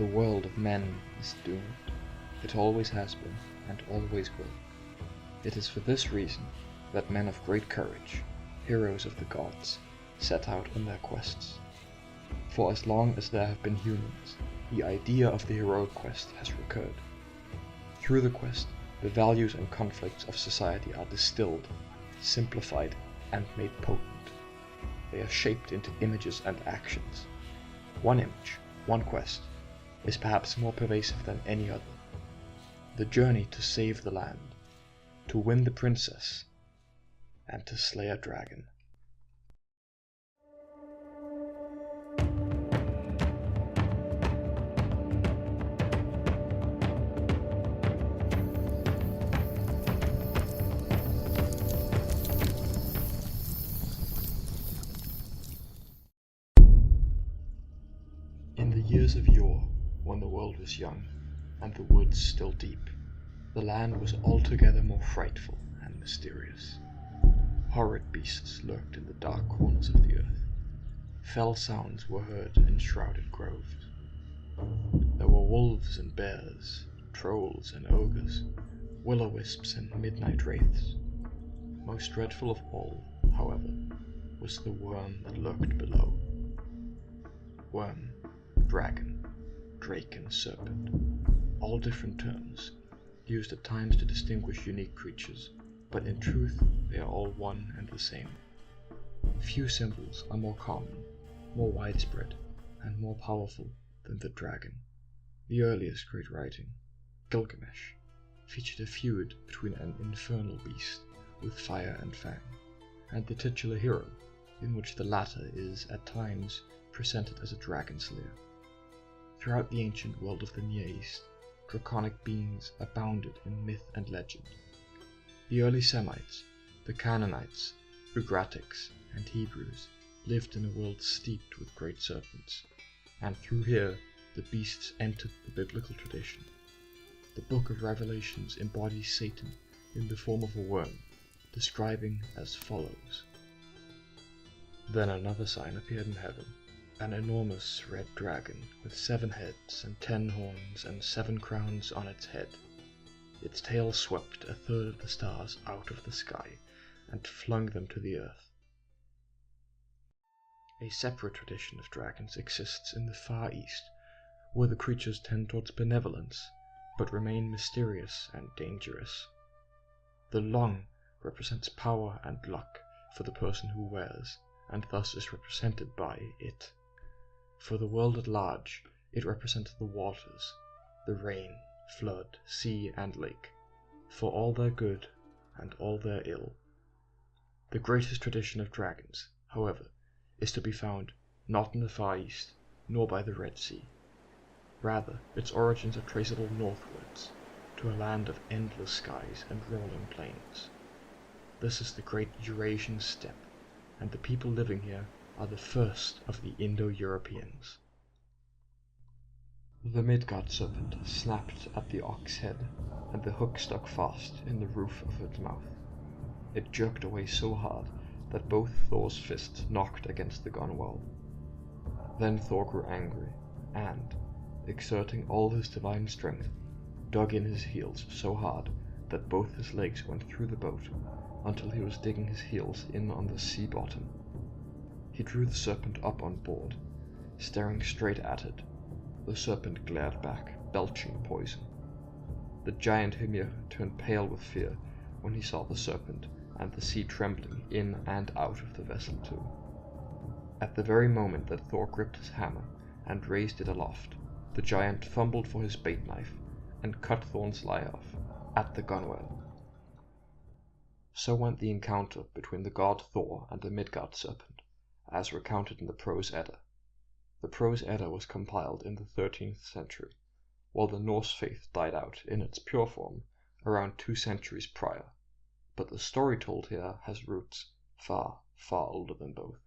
The world of men is doomed. It always has been, and always will. It is for this reason that men of great courage, heroes of the gods, set out on their quests. For as long as there have been humans, the idea of the heroic quest has recurred. Through the quest, the values and conflicts of society are distilled, simplified, and made potent. They are shaped into images and actions. One image, one quest, is perhaps more pervasive than any other. The journey to save the land, to win the princess, and to slay a dragon. In the years of yore, when the world was young, and the woods still deep, the land was altogether more frightful and mysterious. Horrid beasts lurked in the dark corners of the earth. Fell sounds were heard in shrouded groves. There were wolves and bears, trolls and ogres, will-o'-wisps and midnight wraiths. Most dreadful of all, however, was the worm that lurked below. Worm, dragon, drake and serpent, all different terms, used at times to distinguish unique creatures, but in truth they are all one and the same. Few symbols are more common, more widespread, and more powerful than the dragon. The earliest great writing, Gilgamesh, featured a feud between an infernal beast with fire and fang, and the titular hero, in which the latter is at times presented as a dragon slayer. Throughout the ancient world of the Near East, draconic beings abounded in myth and legend. The early Semites, the Canaanites, Ugratics, and Hebrews lived in a world steeped with great serpents, and through here the beasts entered the biblical tradition. The Book of Revelations embodies Satan in the form of a worm, describing as follows. Then another sign appeared in heaven, an enormous red dragon with 7 heads and 10 horns and 7 crowns on its head. Its tail swept a third of the stars out of the sky and flung them to the earth. A separate tradition of dragons exists in the Far East, where the creatures tend towards benevolence, but remain mysterious and dangerous. The long represents power and luck for the person who wears, and thus is represented by it. For the world at large, it represents the waters, the rain, flood, sea, and lake, for all their good and all their ill. The greatest tradition of dragons, however, is to be found not in the Far East, nor by the Red Sea. Rather, its origins are traceable northwards, to a land of endless skies and rolling plains. This is the great Eurasian steppe, and the people living here are the first of the Indo-Europeans. The Midgard serpent snapped at the ox head, and the hook stuck fast in the roof of its mouth. It jerked away so hard that both Thor's fists knocked against the gunwale. Then Thor grew angry, and, exerting all his divine strength, dug in his heels so hard that both his legs went through the boat until he was digging his heels in on the sea bottom. He drew the serpent up on board. Staring straight at it, the serpent glared back, belching poison. The giant Hymir turned pale with fear when he saw the serpent and the sea trembling in and out of the vessel too. At the very moment that Thor gripped his hammer and raised it aloft, the giant fumbled for his bait knife and cut Thor's lie off at the gunwale. So went the encounter between the god Thor and the Midgard serpent, as recounted in the Prose Edda. The Prose Edda was compiled in the 13th century, while the Norse faith died out in its pure form around 2 centuries prior, but the story told here has roots far, far older than both.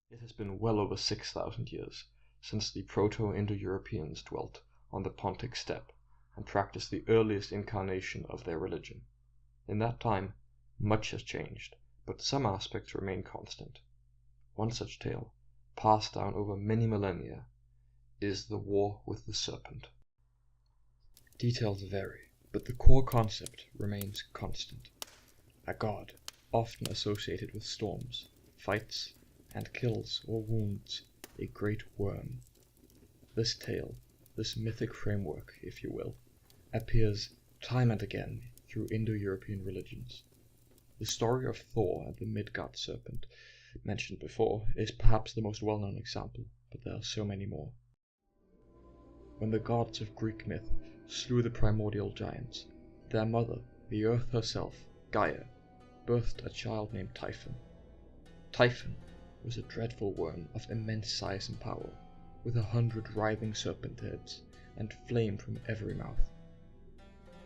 It has been well over 6,000 years since the Proto-Indo-Europeans dwelt on the Pontic steppe and practiced the earliest incarnation of their religion. In that time, much has changed, but some aspects remain constant. One such tale, passed down over many millennia, is the war with the serpent. Details vary, but the core concept remains constant. A god, often associated with storms, fights, and kills or wounds a great worm. This tale, this mythic framework, if you will, appears time and again through Indo-European religions. The story of Thor and the Midgard serpent, mentioned before, is perhaps the most well-known example, but there are so many more. When the gods of Greek myth slew the primordial giants, their mother, the earth herself, Gaia, birthed a child named Typhon. Typhon was a dreadful worm of immense size and power, with 100 writhing serpent heads and flame from every mouth.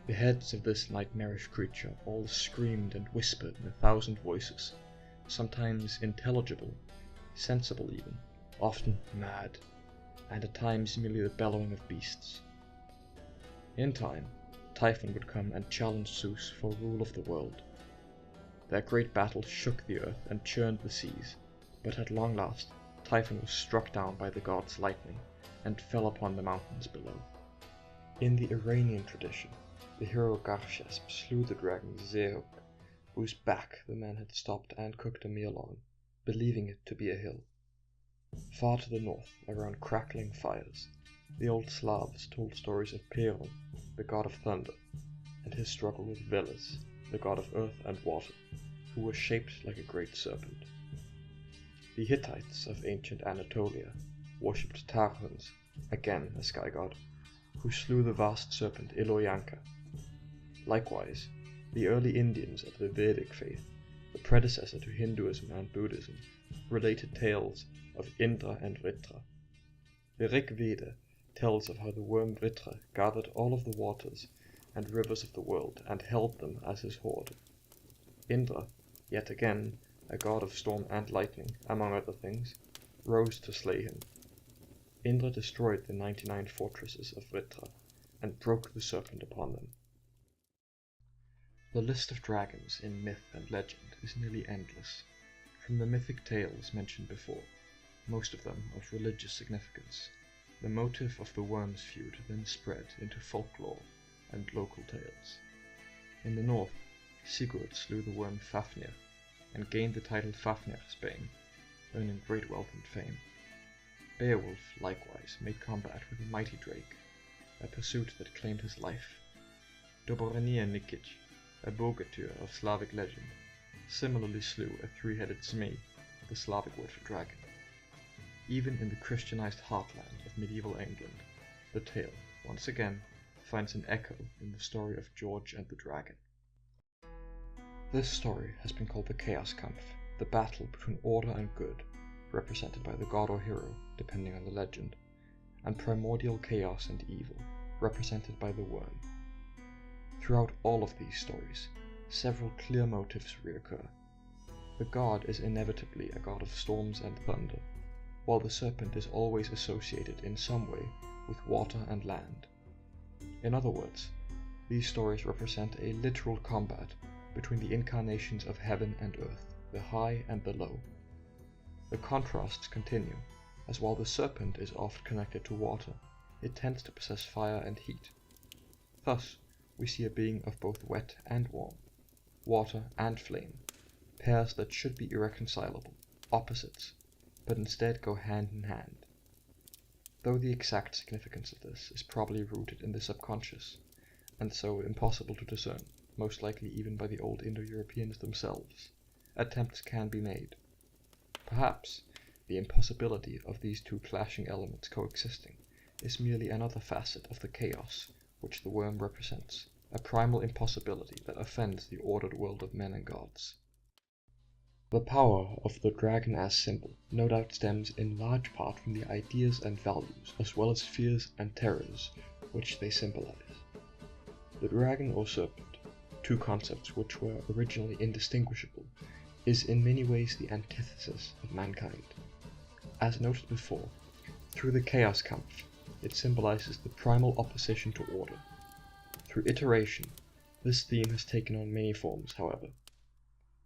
The heads of this nightmarish creature all screamed and whispered in 1,000 voices, sometimes intelligible, sensible even, often mad, and at times merely the bellowing of beasts. In time, Typhon would come and challenge Zeus for rule of the world. Their great battle shook the earth and churned the seas, but at long last Typhon was struck down by the god's lightning and fell upon the mountains below. In the Iranian tradition, the hero Garshasp slew the dragon Zehuk, whose back the man had stopped and cooked a meal on, believing it to be a hill. Far to the north, around crackling fires, the old Slavs told stories of Perun, the god of thunder, and his struggle with Veles, the god of earth and water, who was shaped like a great serpent. The Hittites of ancient Anatolia worshipped Tarhuns, again a sky god, who slew the vast serpent Iloyanka. Likewise, the early Indians of the Vedic faith, the predecessor to Hinduism and Buddhism, related tales of Indra and Vritra. The Rig Veda tells of how the worm Vritra gathered all of the waters and rivers of the world and held them as his hoard. Indra, yet again a god of storm and lightning, among other things, rose to slay him. Indra destroyed the 99 fortresses of Vritra and broke the serpent upon them. The list of dragons in myth and legend is nearly endless. From the mythic tales mentioned before, most of them of religious significance, the motive of the worm's feud then spread into folklore and local tales. In the north, Sigurd slew the worm Fafnir and gained the title Fafnirsbane, earning great wealth and fame. Beowulf likewise made combat with a mighty drake, a pursuit that claimed his life. Dobrania Nikic, a bogatyr of Slavic legend, similarly slew a three-headed Zmei, the Slavic word for dragon. Even in the Christianized heartland of medieval England, the tale, once again, finds an echo in the story of George and the Dragon. This story has been called the Chaoskampf, the battle between order and good, represented by the god or hero, depending on the legend, and primordial chaos and evil, represented by the worm. Throughout all of these stories, several clear motifs reoccur. The god is inevitably a god of storms and thunder, while the serpent is always associated in some way with water and land. In other words, these stories represent a literal combat between the incarnations of heaven and earth, the high and the low. The contrasts continue, as while the serpent is oft connected to water, it tends to possess fire and heat. Thus, we see a being of both wet and warm, water and flame, pairs that should be irreconcilable, opposites, but instead go hand in hand. Though the exact significance of this is probably rooted in the subconscious, and so impossible to discern, most likely even by the old Indo-Europeans themselves, attempts can be made. Perhaps the impossibility of these two clashing elements coexisting is merely another facet of the chaos which the worm represents, a primal impossibility that offends the ordered world of men and gods. The power of the dragon as symbol no doubt stems in large part from the ideas and values, as well as fears and terrors, which they symbolize. The dragon or serpent, two concepts which were originally indistinguishable, is in many ways the antithesis of mankind. As noted before, through the Chaoskampf, it symbolizes the primal opposition to order. Through iteration, this theme has taken on many forms, however.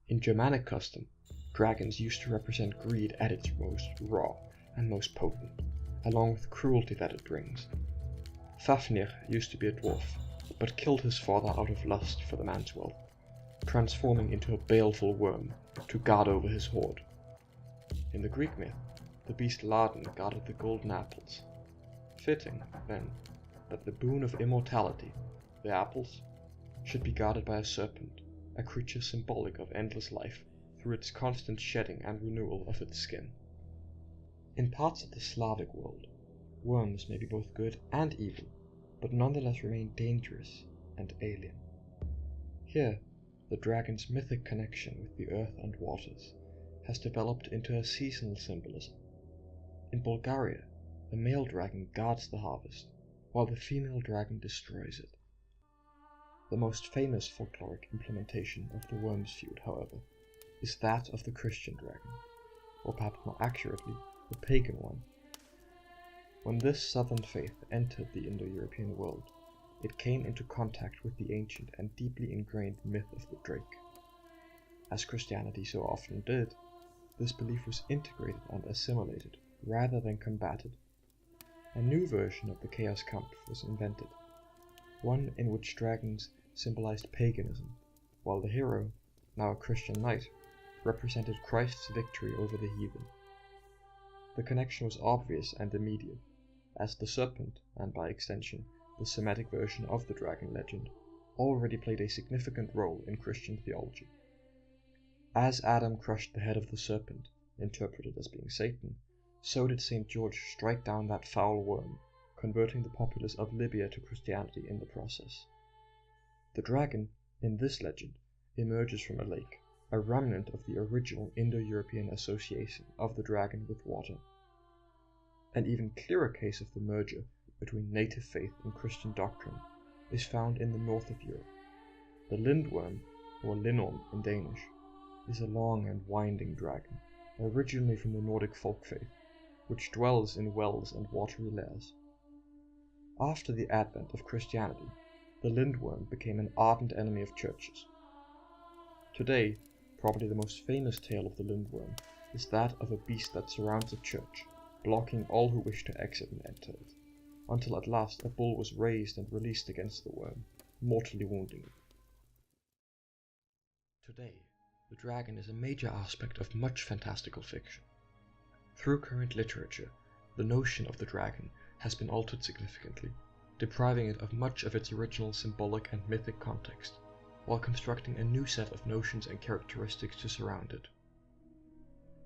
In Germanic custom, dragons used to represent greed at its most raw and most potent, along with the cruelty that it brings. Fafnir used to be a dwarf, but killed his father out of lust for the man's wealth, transforming into a baleful worm to guard over his hoard. In the Greek myth, the beast Ladin guarded the golden apples. Fitting, then, that the boon of immortality, the apples, should be guarded by a serpent, a creature symbolic of endless life through its constant shedding and renewal of its skin. In parts of the Slavic world, worms may be both good and evil, but nonetheless remain dangerous and alien. Here, the dragon's mythic connection with the earth and waters has developed into a seasonal symbolism. In Bulgaria, the male dragon guards the harvest, while the female dragon destroys it. The most famous folkloric implementation of the worm's feud, however, is that of the Christian dragon, or perhaps more accurately, the pagan one. When this southern faith entered the Indo-European world, it came into contact with the ancient and deeply ingrained myth of the drake. As Christianity so often did, this belief was integrated and assimilated rather than combated. A new version of the Chaoskampf was invented, one in which dragons symbolized paganism, while the hero, now a Christian knight, represented Christ's victory over the heathen. The connection was obvious and immediate, as the serpent, and by extension the Semitic version of the dragon legend, already played a significant role in Christian theology. As Adam crushed the head of the serpent, interpreted as being Satan, so did St. George strike down that foul worm, converting the populace of Libya to Christianity in the process. The dragon, in this legend, emerges from a lake, a remnant of the original Indo-European association of the dragon with water. An even clearer case of the merger between native faith and Christian doctrine is found in the north of Europe. The Lindwurm, or Lindorm in Danish, is a long and winding dragon, originally from the Nordic folk faith, which dwells in wells and watery lairs. After the advent of Christianity, the Lindwurm became an ardent enemy of churches. Today, probably the most famous tale of the Lindwurm is that of a beast that surrounds a church, blocking all who wish to exit and enter it, until at last a bull was raised and released against the worm, mortally wounding it. Today, the dragon is a major aspect of much fantastical fiction. Through current literature, the notion of the dragon has been altered significantly, depriving it of much of its original symbolic and mythic context, while constructing a new set of notions and characteristics to surround it.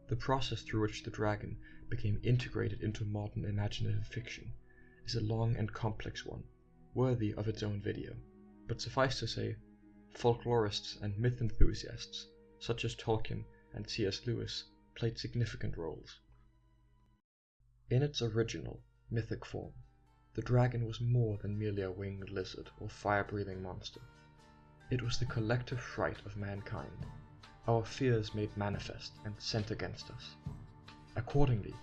The process through which the dragon became integrated into modern imaginative fiction is a long and complex one, worthy of its own video, but suffice to say, folklorists and myth enthusiasts, such as Tolkien and C.S. Lewis, played significant roles. In its original, mythic form, the dragon was more than merely a winged lizard or fire-breathing monster. It was the collective fright of mankind, our fears made manifest and sent against us. Accordingly,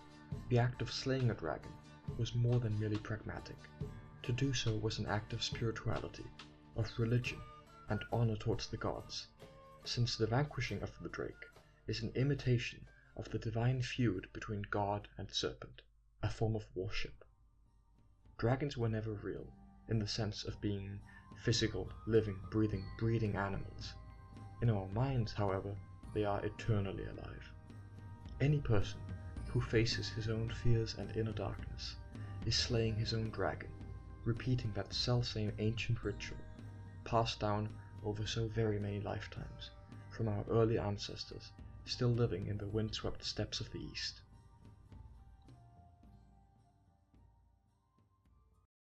the act of slaying a dragon was more than merely pragmatic. To do so was an act of spirituality, of religion, and honor towards the gods, since the vanquishing of the drake is an imitation of the divine feud between God and serpent, a form of worship. Dragons were never real, in the sense of being physical, living, breathing animals. In our minds, however, they are eternally alive. Any person who faces his own fears and inner darkness is slaying his own dragon, repeating that selfsame ancient ritual, passed down over so very many lifetimes, from our early ancestors, still living in the windswept steppes of the East.